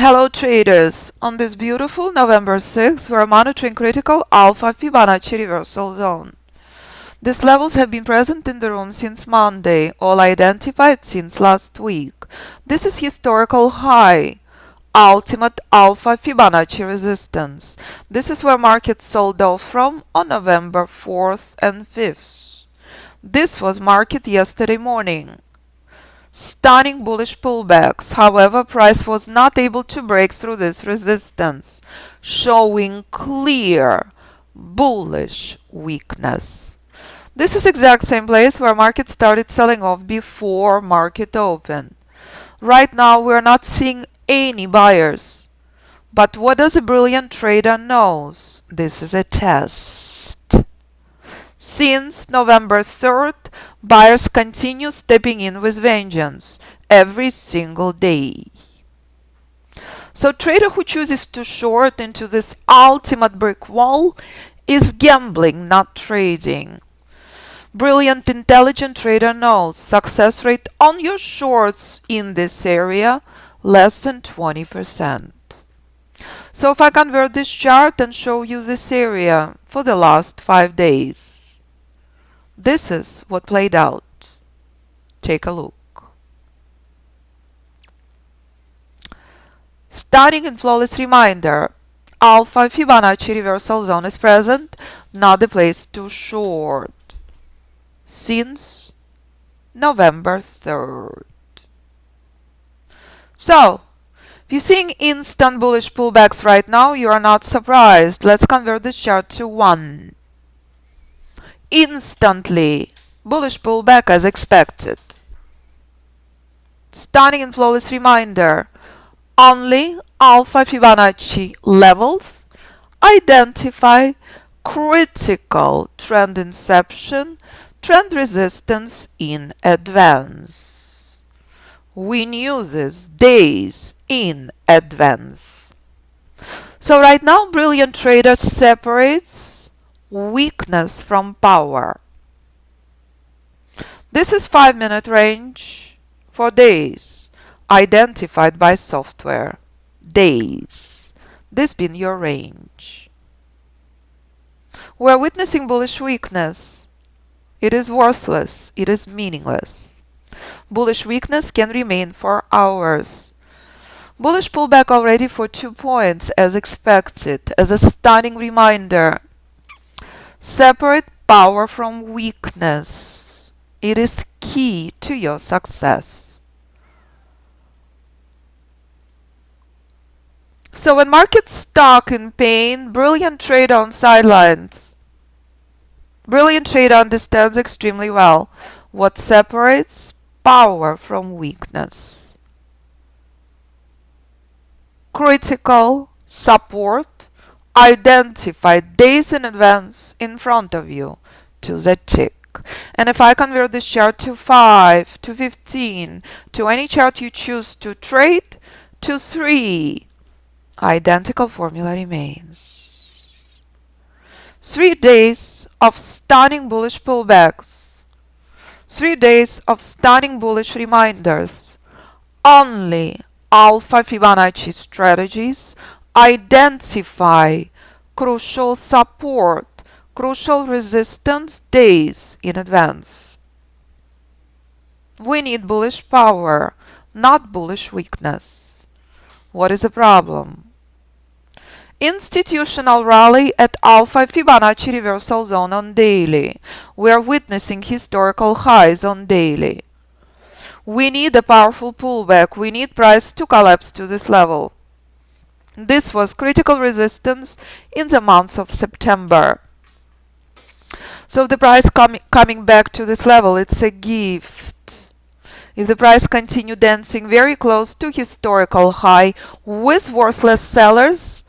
Hello traders! On this beautiful November 6th, we are monitoring critical Alpha Fibonacci reversal zone. These levels have been present in the room since Monday, all identified since last week. This is historical high, ultimate Alpha Fibonacci resistance. This is where markets sold off from on November 4th and 5th. This was market yesterday morning. Stunning bullish pullbacks. However, price was not able to break through this resistance, showing clear bullish weakness. This is exact same place where market started selling off before market open. Right now we are not seeing any buyers. But what does a brilliant trader knows? This is a test. Since November 3rd, buyers continue stepping in with vengeance every single day. So trader who chooses to short into this ultimate brick wall is gambling, not trading. Brilliant, intelligent trader knows success rate on your shorts in this area less than 20%. So if I convert this chart and show you this area for the last 5 days, this is what played out. Take a look. Stunning and flawless reminder. Alpha Fibonacci reversal zone is present, not the place to short. Since November 3rd. So, if you're seeing instant bullish pullbacks right now, you are not surprised. Let's convert this chart to 1. Instantly bullish pullback as expected. Stunning and flawless reminder. Only Alpha Fibonacci levels identify critical trend inception, trend resistance in advance. We knew this days in advance. So right now, brilliant trader separates weakness from power. This is 5-minute range for days, identified by software. Days. This being your range. We are witnessing bullish weakness. It is worthless. It is meaningless. Bullish weakness can remain for hours. Bullish pullback already for 2 points as expected, as a stunning reminder. Separate power from weakness. It is key to your success. So when market's stuck in pain, brilliant trader on sidelines. Brilliant trader understands extremely well what separates power from weakness. Critical support identified days in advance in front of you to the tick. And if I convert this chart to 5, to 15, to any chart you choose to trade, to 3, identical formula remains. 3 days of stunning bullish pullbacks. 3 days of stunning bullish reminders. Only Alpha Fibonacci strategies identify crucial support, crucial resistance days in advance. We need bullish power, not bullish weakness. What is the problem? Institutional rally at Alpha Fibonacci reversal zone on daily. We are witnessing historical highs on daily. We need a powerful pullback. We need price to collapse to this level. This was critical resistance in the month of September. So if the price coming back to this level, it's a gift. If the price continue dancing very close to historical high with worthless sellers,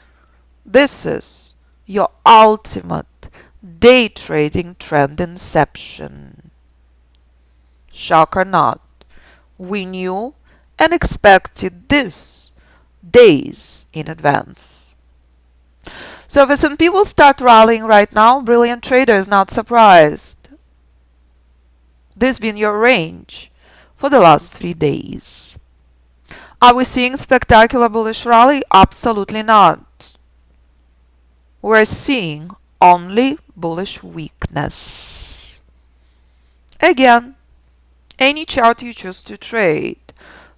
this is your ultimate day trading trend inception. Shock or not, we knew and expected this days in advance. So if S&P will start rallying right now, brilliant trader is not surprised. This been your range for the last 3 days. Are we seeing spectacular bullish rally? Absolutely not. We're seeing only bullish weakness. Again, any chart you choose to trade,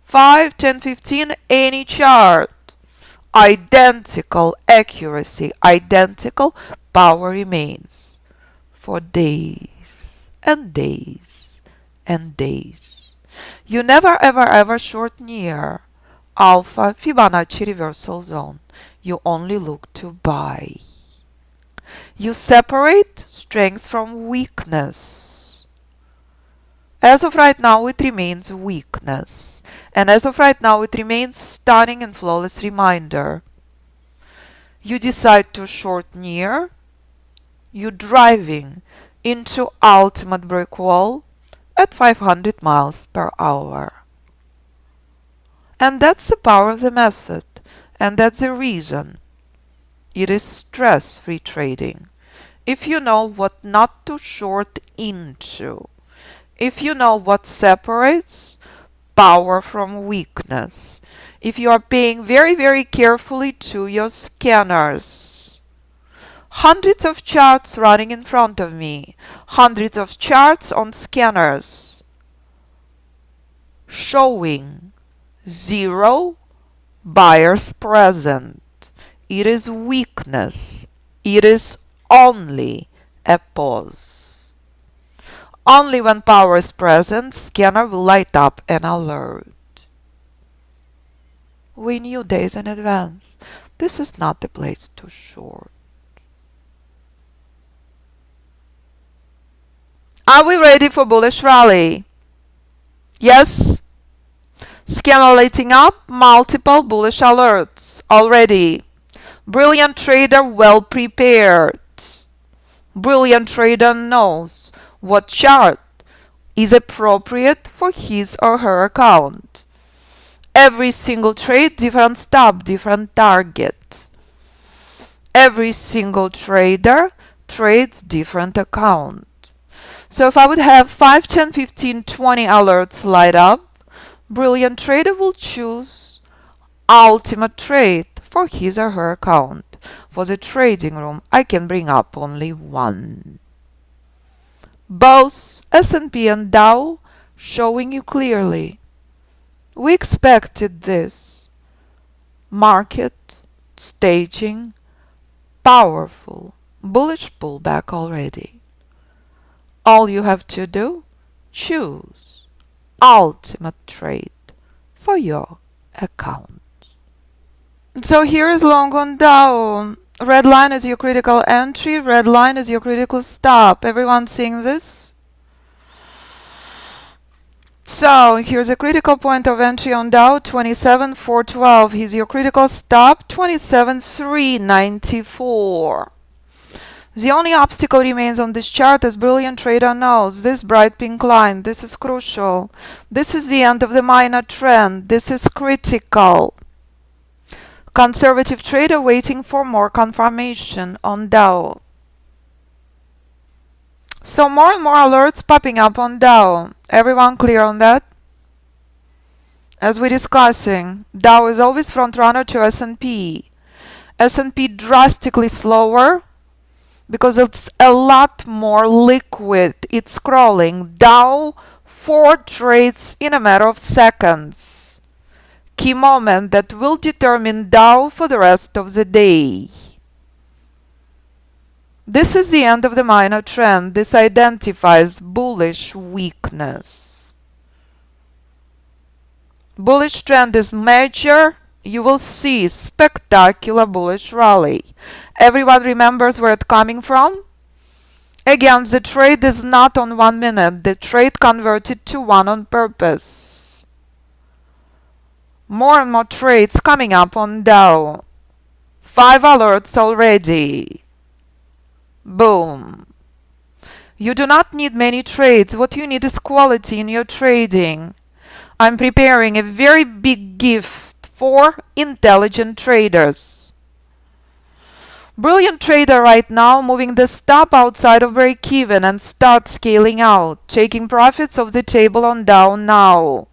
5, 10, 15, any chart, identical accuracy, identical power remains for days and days and days. You never ever short near Alpha Fibonacci reversal zone. You only look to buy. You separate strength from weakness. As of right now, it remains weakness. And as of right now, it remains stunning and flawless reminder. You decide to short near, you're driving into ultimate brick wall at 500 miles per hour. And that's the power of the method. And that's the reason it is stress-free trading. If you know what not to short into, if you know what separates power from weakness, if you are paying very carefully to your scanners, hundreds of charts running in front of me, hundreds of charts on scanners showing zero buyers present. It is weakness. It is only a pause. Only when power is present, scanner will light up an alert. We knew days in advance. This is not the place to short. Are we ready for bullish rally? Yes. Scanner lighting up, multiple bullish alerts already. Brilliant trader well prepared. Brilliant trader knows what chart is appropriate for his or her account. Every single trade, different stop, different target. Every single trader trades different account. So if I would have 5, 10, 15, 20 alerts light up, brilliant trader will choose ultimate trade for his or her account. For the trading room, I can bring up only one. Both S&P and Dow showing you clearly. We expected this. Market staging powerful bullish pullback already. All you have to do, choose ultimate trade for your account. So here is long on Dow. Red line is your critical entry, red line is your critical stop. Everyone seeing this? So here's a critical point of entry on Dow, 27,412. Here's your critical stop, 27,394. The only obstacle remains on this chart, as brilliant trader knows, this bright pink line. This is crucial. This is the end of the minor trend. This is critical. Conservative trader waiting for more confirmation on Dow. So more and more alerts popping up on Dow. Everyone clear on that? As we're discussing, Dow is always front runner to S&P. S&P drastically slower because it's a lot more liquid. It's crawling. Dow 4 trades in a matter of seconds. Key moment that will determine Dow for the rest of the day. This is the end of the minor trend. This identifies bullish weakness. Bullish trend is major. You will see spectacular bullish rally. Everyone remembers where it's coming from? Again, the trade is not on 1 minute. The trade converted to one on purpose. More and more trades coming up on Dow. 5 alerts already. Boom. You do not need many trades. What you need is quality in your trading. I'm preparing a very big gift for intelligent traders. Brilliant trader right now moving the stop outside of break even and start scaling out, taking profits off the table on Dow now.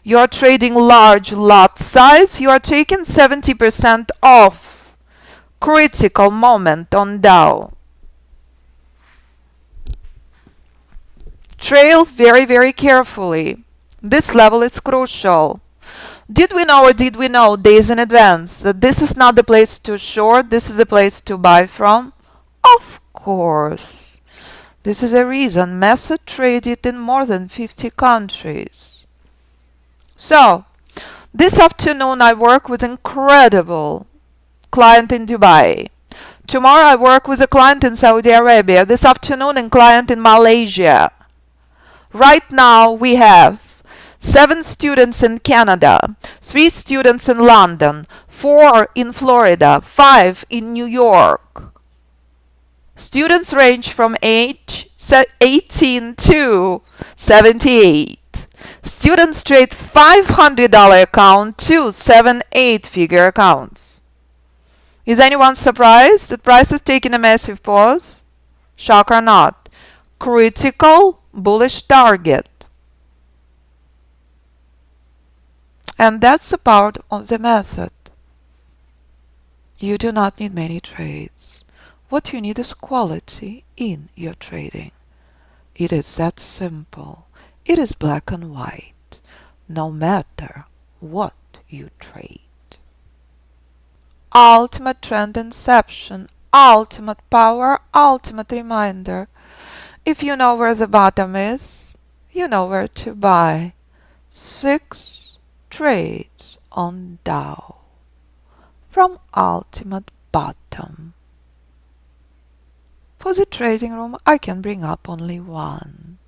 You are trading large lot size. You are taking 70% off. Critical moment on Dow. Trail very, very carefully. This level is crucial. Did we know or did we know days in advance that this is not the place to short, this is the place to buy from? Of course. This is a reason method traded in more than 50 countries. So, this afternoon I work with incredible client in Dubai. Tomorrow I work with a client in Saudi Arabia. This afternoon a client in Malaysia. Right now we have 7 students in Canada, 3 students in London, 4 in Florida, 5 in New York. Students range from age 18 to 78. Students trade $500 account to 7-8-figure accounts. Is anyone surprised that price is taking a massive pause? Shock or not? Critical bullish target. And that's the part of the method. You do not need many trades. What you need is quality in your trading. It is that simple. It is black and white, no matter what you trade. Ultimate trend inception, ultimate power, ultimate reminder. If you know where the bottom is, you know where to buy. 6 trades on Dow from ultimate bottom. For the trading room, I can bring up only one.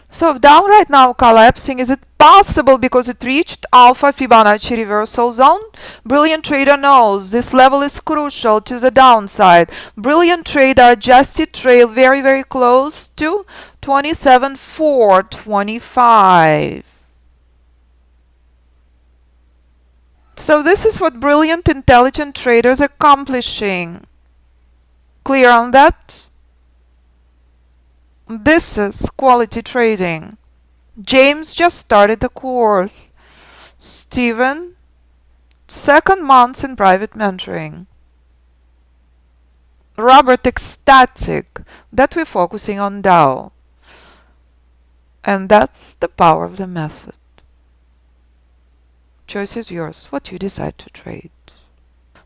So Dow right now collapsing. Is it possible because it reached Alpha Fibonacci reversal zone? Brilliant trader knows this level is crucial to the downside. Brilliant trader adjusted trail very, very close to 27,425. So this is what brilliant, intelligent traders are accomplishing. Clear on that? This is quality trading. James just started the course. Steven, 2nd month in private mentoring. Robert, ecstatic that we're focusing on Dow. And that's the power of the method. Choice is yours, what you decide to trade.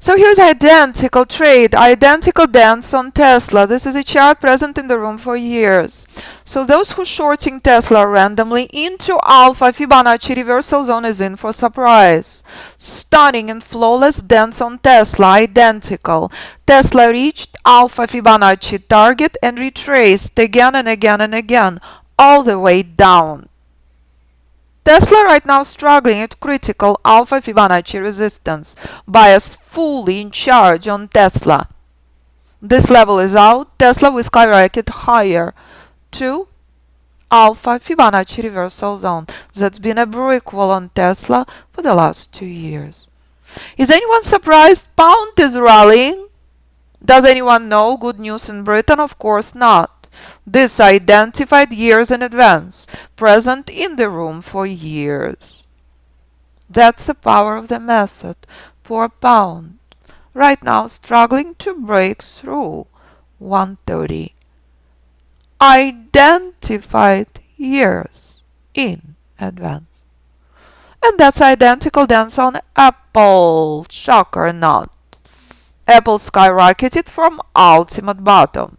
So here's identical trade, identical dance on Tesla. This is a chart present in the room for years. So those who shorting Tesla randomly into Alpha Fibonacci reversal zone is in for surprise. Stunning and flawless dance on Tesla, identical. Tesla reached Alpha Fibonacci target and retraced again and again and again, all the way down. Tesla right now struggling at critical Alpha Fibonacci resistance. Bias fully in charge on Tesla. This level is out. Tesla will skyrocket higher to Alpha Fibonacci reversal zone. That's been a brick wall on Tesla for the last 2 years. Is anyone surprised pound is rallying? Does anyone know good news in Britain? Of course not. This identified years in advance, present in the room for years. That's the power of the method. Poor pound, right now struggling to break through 130. Identified years in advance. And that's identical dance on Apple. Shock or not. Apple skyrocketed from ultimate bottom,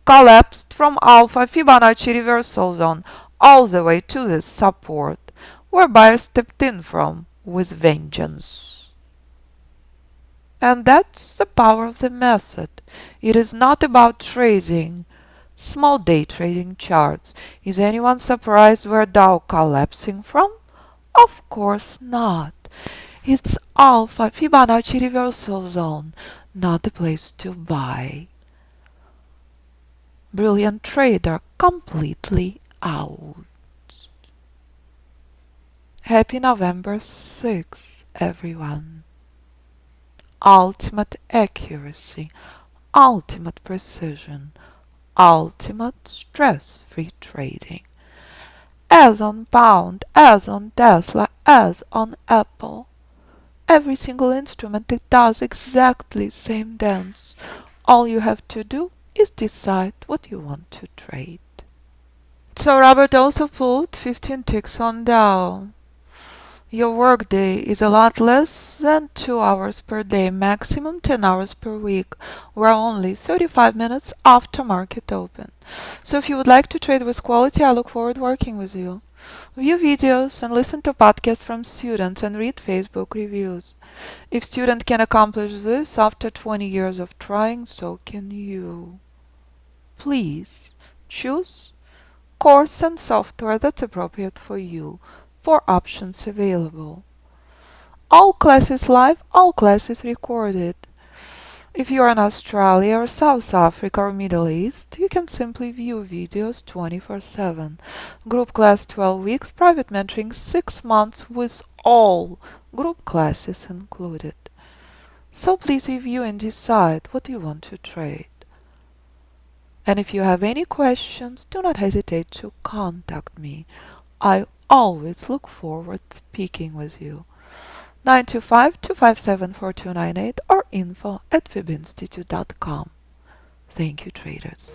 collapsed from Alpha Fibonacci reversal zone all the way to this support, where buyers stepped in from with vengeance. And that's the power of the method. It is not about trading small day trading charts. Is anyone surprised where Dow collapsing from? Of course not. It's Alpha Fibonacci reversal zone, not the place to buy. Brilliant trader completely out. Happy November 6th, everyone. Ultimate accuracy, ultimate precision, ultimate stress-free trading. as on Pound, as on Tesla, as on Apple. Every single instrument it does exactly same dance. All you have to do is decide what you want to trade. So Robert also pulled 15 ticks on Dow. Your workday is a lot less than 2 hours per day, maximum 10 hours per week. We're only 35 minutes after market open. So if you would like to trade with quality, I look forward working with you. View videos and listen to podcasts from students and read Facebook reviews. If student can accomplish this after 20 years of trying, so can you. Please choose course and software that's appropriate for you. 4 options available. All classes live, all classes recorded. If you are in Australia or South Africa or Middle East, you can simply view videos 24/7. Group class 12 weeks, private mentoring 6 months with all group classes included. So please review and decide what you want to trade. And if you have any questions, do not hesitate to contact me. I always look forward to speaking with you. 925-257-4298 or info@fibinstitute.com. Thank you, traders.